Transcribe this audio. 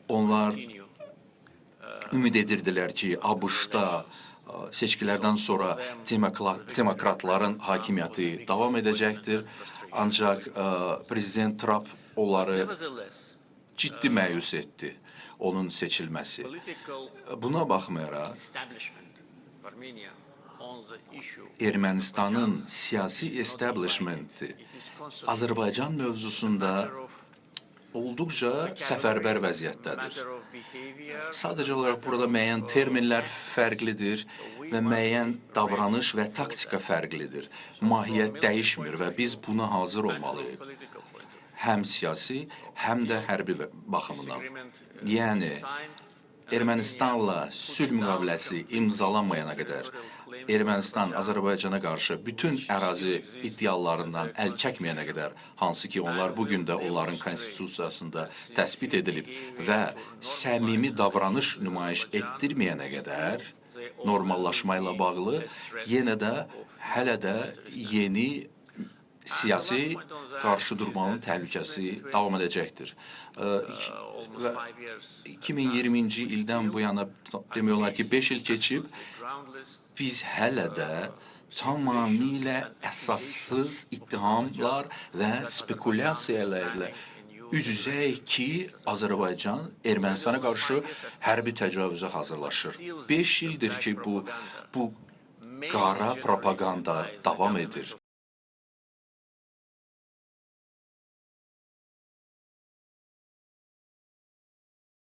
Onlar ümid edirdilər ki, ABŞ-da seçkilərdən sonra demokratların hakimiyyəti davam edəcəkdir. Ancaq Prezident Trump onları ciddi məyus etdi, onun seçilməsi. Buna baxmayaraq, Ermənistanın siyasi establishmenti Azərbaycan mövzusunda olduqca səfərbər vəziyyətdədir. Sadəcə olaraq burada müəyyən terminlər fərqlidir və müəyyən davranış və taktika fərqlidir. Mahiyyət dəyişmir və biz buna hazır olmalıyıq. Həm siyasi, həm də hərbi baxımından. Yəni, Ermənistanla sülh müqaviləsi imzalanmayana qədər Ermənistan Azərbaycana qarşı bütün ərazi iddialarından əl çəkməyənə qədər, hansı ki onlar bugün də onların konstitusiyasında təsbit edilib və səmimi davranış nümayiş etdirməyənə qədər normallaşma ilə bağlı yenə də hələ də yeni siyasi qarşıdurmanın təhlükəsi davam edəcəkdir. Və 2020-ci ildən bu yana demək olar ki, 5 il keçib, biz hələ də tamamilə əsassız ittihamlar və spekulyasiyalarla üz-üzəyik ki, Azərbaycan Ermənistana qarşı hərbi təcavüzə hazırlaşır. 5 ildir ki, bu qara propaganda davam edir.